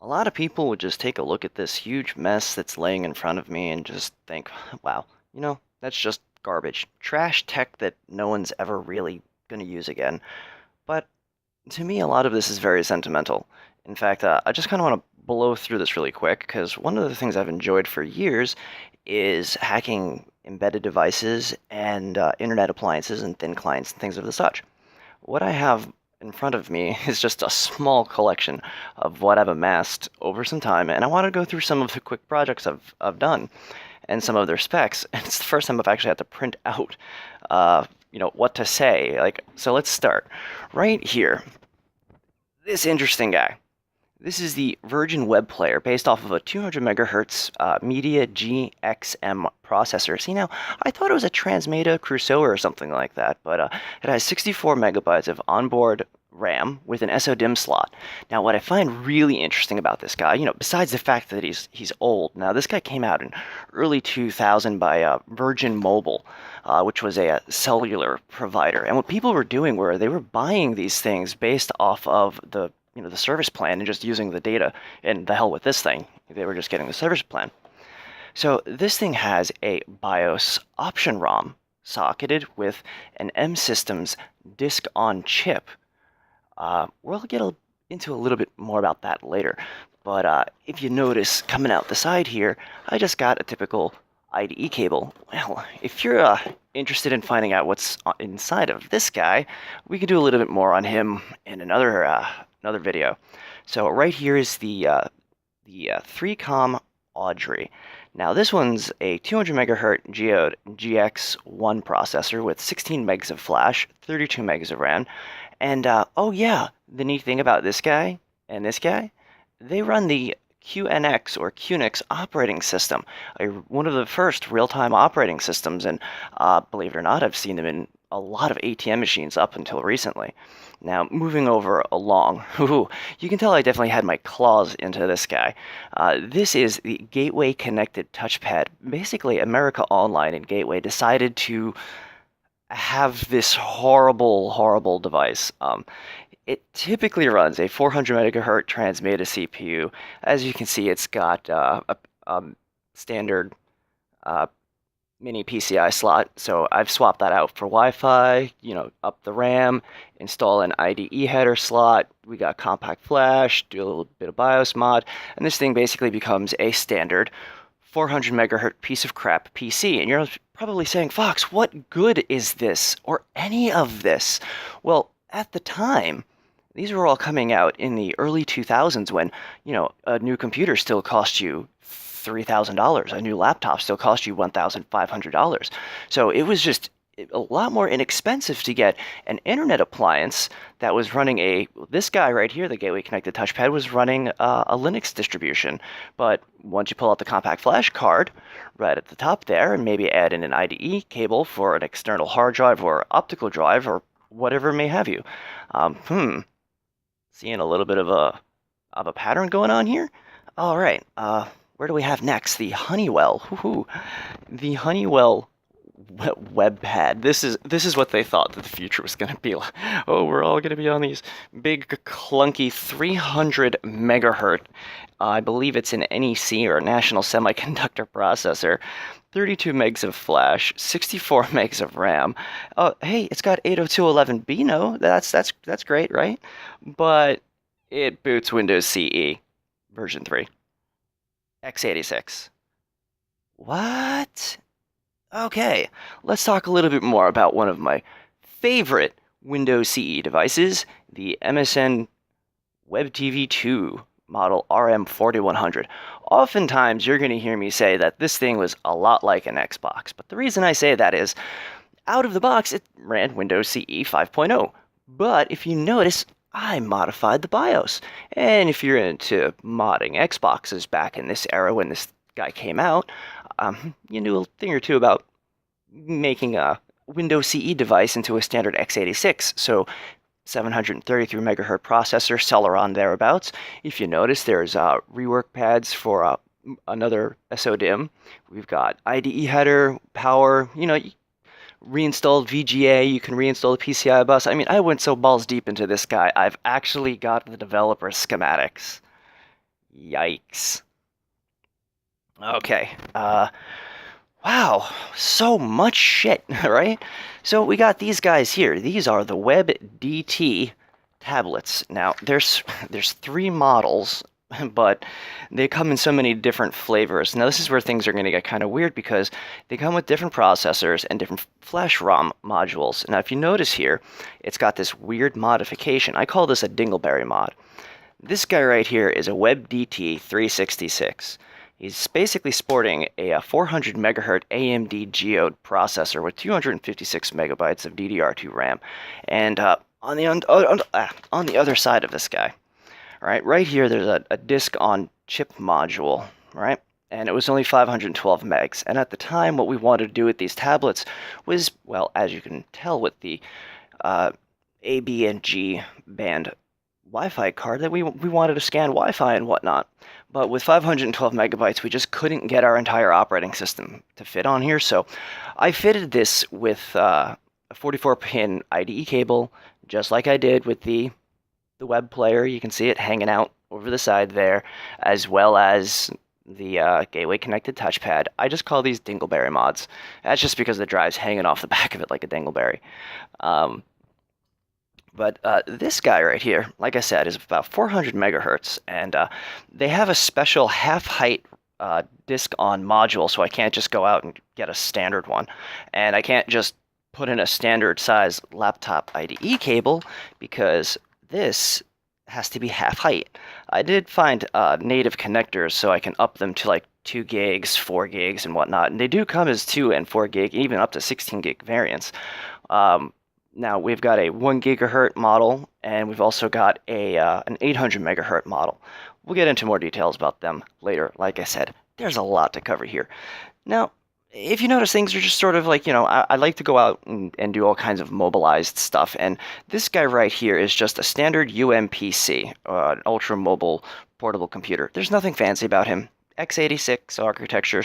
A lot of people would just take a look at this huge mess that's laying in front of me and just think, wow, that's just garbage. Trash tech that no one's ever really going to use again. But to me, a lot of this is very sentimental. In fact, I just kind of want to blow through this really quick because one of the things I've enjoyed for years is hacking embedded devices and internet appliances and thin clients and things of the such. What I have in front of me is just a small collection of what I've amassed over some time, and I want to go through some of the quick projects I've done and some of their specs. And it's the first time I've actually had to print out, what to say. So let's start right here. This interesting guy. This is the Virgin Web Player based off of a 200 megahertz Media GXM processor. See now, I thought it was a Transmeta Crusoe or something like that, but it has 64 megabytes of onboard RAM with an SODIMM slot. Now, what I find really interesting about this guy, besides the fact that he's old. Now, this guy came out in early 2000 by Virgin Mobile, which was a cellular provider. And what people were doing were they were buying these things based off of the service plan and just using the data, and the hell with this thing. They were just getting the service plan. So this thing has a BIOS option ROM socketed with an M Systems disk on chip. We'll get into a little bit more about that later. But if you notice coming out the side here, I just got a typical IDE cable. Well, if you're interested in finding out what's inside of this guy, we could do a little bit more on him in another video. So right here is the 3Com Audrey. Now this one's a 200 megahertz Geode GX1 processor with 16 megs of flash, 32 megs of RAM, and oh yeah, the neat thing about this guy and this guy, they run the QNX or QNX operating system, one of the first real-time operating systems, and believe it or not, I've seen them in a lot of ATM machines up until recently. Now, moving over along, you can tell I definitely had my claws into this guy. This is the Gateway Connected Touchpad. Basically, America Online and Gateway decided to have this horrible, horrible device. It typically runs a 400 megahertz Transmeta CPU. As you can see, it's got a standard mini PCI slot, so I've swapped that out for Wi-Fi, up the RAM, install an IDE header slot, we got compact flash, do a little bit of BIOS mod, and this thing basically becomes a standard 400 megahertz piece of crap PC. And you're probably saying, Fox, what good is this, or any of this? Well, at the time, these were all coming out in the early 2000s when, a new computer still cost you $3,000. A new laptop still cost you $1,500. So it was just a lot more inexpensive to get an internet appliance that was running this guy right here, the Gateway Connected Touchpad, was running a Linux distribution. But once you pull out the compact flash card right at the top there and maybe add in an IDE cable for an external hard drive or optical drive or whatever may have you. Seeing a little bit of a pattern going on here. All right, where do we have next? The Honeywell. The Honeywell WebPad. This is what they thought that the future was going to be like. Oh, we're all going to be on these big, clunky 300 megahertz. I believe it's an NEC or National Semiconductor processor. 32 megs of flash, 64 megs of RAM. Oh, hey, it's got 802.11b. No, that's great, right? But it boots Windows CE version 3. x86. What? Okay, let's talk a little bit more about one of my favorite Windows CE devices, the MSN WebTV 2 model RM4100. Oftentimes, you're going to hear me say that this thing was a lot like an Xbox, but the reason I say that is, out of the box, it ran Windows CE 5.0. But if you notice, I modified the BIOS. And if you're into modding Xboxes back in this era when this guy came out, you knew a thing or two about making a Windows CE device into a standard x86. So 733 megahertz processor, Celeron thereabouts. If you notice, there's rework pads for another SODIMM. We've got IDE header, power, reinstalled VGA, you can reinstall the PCI bus. I mean, I went so balls deep into this guy, I've actually got the developer schematics. Yikes. Okay, wow, so much shit, right? So we got these guys here. These are the WebDT tablets. Now, there's three models, but they come in so many different flavors. Now, this is where things are going to get kind of weird because they come with different processors and different flash ROM modules. Now, if you notice here, it's got this weird modification. I call this a dingleberry mod. This guy right here is a WebDT 366. He's basically sporting a 400 megahertz AMD Geode processor with 256 megabytes of DDR2 RAM. And on the other side of this guy, right here, there's a disk on chip module, right? And it was only 512 megs. And at the time, what we wanted to do with these tablets was, well, as you can tell with the A, B, and G band Wi-Fi card, that we wanted to scan Wi-Fi and whatnot. But with 512 megabytes, we just couldn't get our entire operating system to fit on here. So I fitted this with a 44-pin IDE cable, just like I did with the web player. You can see it hanging out over the side there, as well as the gateway connected touchpad. I just call these dingleberry mods. That's just because the drive's hanging off the back of it like a dingleberry. But this guy right here, like I said, is about 400 megahertz, and they have a special half-height disk on module, so I can't just go out and get a standard one. And I can't just put in a standard size laptop IDE cable because this has to be half-height. I did find native connectors so I can up them to like 2 gigs, 4 gigs, and whatnot. And they do come as 2 and 4 gig, even up to 16 gig variants. Now we've got a 1 gigahertz model, and we've also got an 800 megahertz model. We'll get into more details about them later. Like I said, there's a lot to cover here. Now, if you notice, things are just sort of like, I like to go out and do all kinds of mobilized stuff, and this guy right here is just a standard UMPC, an ultra mobile portable computer. There's nothing fancy about him. x86 architecture,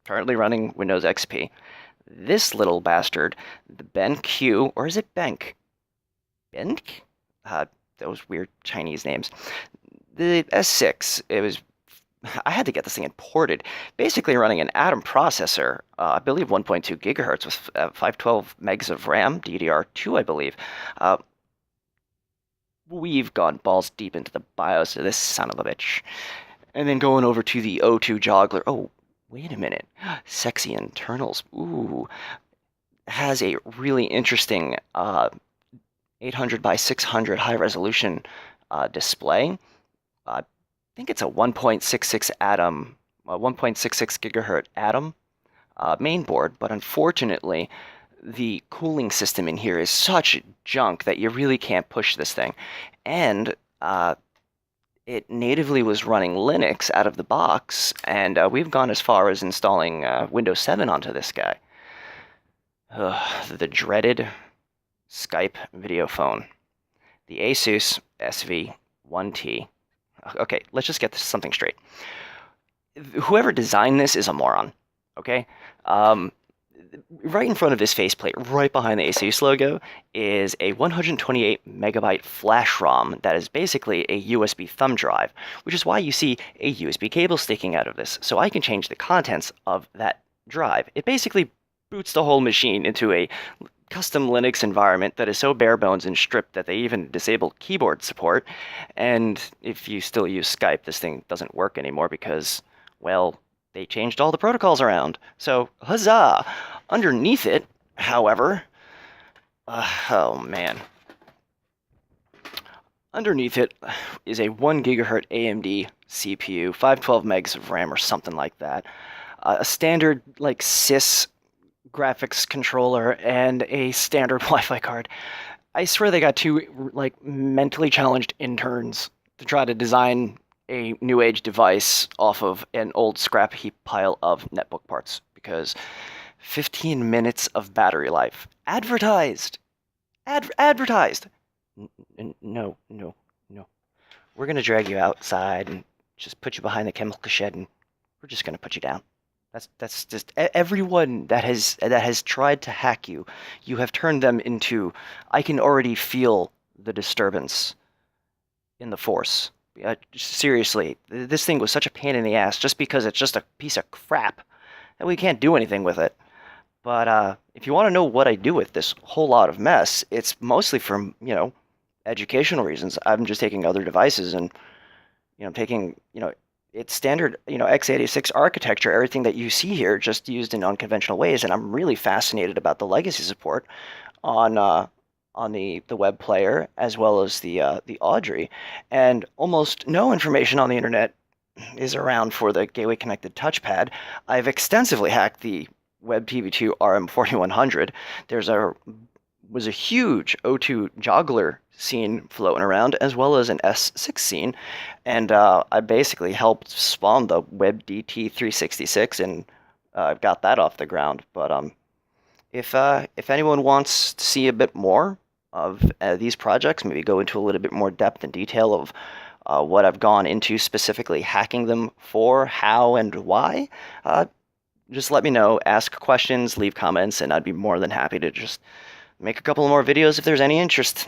currently running Windows XP. This little bastard, the BenQ, or is it Benk? Benk? Those weird Chinese names. The S6, I had to get this thing imported. Basically running an Atom processor, I believe 1.2 gigahertz with 512 megs of RAM, DDR2, I believe. We've gone balls deep into the BIOS of this son of a bitch. And then going over to the O2 joggler. Oh, wait a minute. Sexy internals. Ooh. Has a really interesting 800 by 600 high resolution display. I think it's a 1.66 Atom, 1.66 gigahertz Atom main board, but unfortunately, the cooling system in here is such junk that you really can't push this thing. And it natively was running Linux out of the box, and we've gone as far as installing Windows 7 onto this guy. The dreaded Skype video phone. The Asus SV1T. Okay, let's just get something straight. Whoever designed this is a moron, okay? Right in front of this faceplate, right behind the Asus logo, is a 128 megabyte flash ROM that is basically a USB thumb drive, which is why you see a USB cable sticking out of this. So I can change the contents of that drive. It basically boots the whole machine into a custom Linux environment that is so bare bones and stripped that they even disable keyboard support. And if you still use Skype, this thing doesn't work anymore because, well, they changed all the protocols around. So, huzzah! Underneath it, however, oh man. Underneath it is a 1 gigahertz AMD CPU, 512 megs of RAM or something like that, a standard like sys graphics controller, and a standard Wi-Fi card. I swear they got two like mentally challenged interns to try to design a new age device off of an old scrap heap pile of netbook parts, because 15 minutes of battery life advertised. Advertised. No. We're gonna drag you outside and just put you behind the chemical shed, and we're just gonna put you down. That's just everyone that has tried to hack you. You have turned them into. I can already feel the disturbance in the force Seriously, this thing was such a pain in the ass just because it's just a piece of crap and we can't do anything with it. But if you want to know what I do with this whole lot of mess, it's mostly from, educational reasons. I'm just taking other devices and, taking, it's standard, x86 architecture, everything that you see here, just used in unconventional ways. And I'm really fascinated about the legacy support on the web player as well as the Audrey. And almost no information on the internet is around for the gateway connected touchpad. I've extensively hacked the WebTV2 RM4100. Was a huge O2 joggler scene floating around, as well as an S6 scene, and I basically helped spawn the WebDT366, and I've got that off the ground. But if anyone wants to see a bit more of these projects, maybe go into a little bit more depth and detail of what I've gone into specifically hacking them for, how, and why, just let me know, ask questions, leave comments, and I'd be more than happy to just make a couple more videos if there's any interest.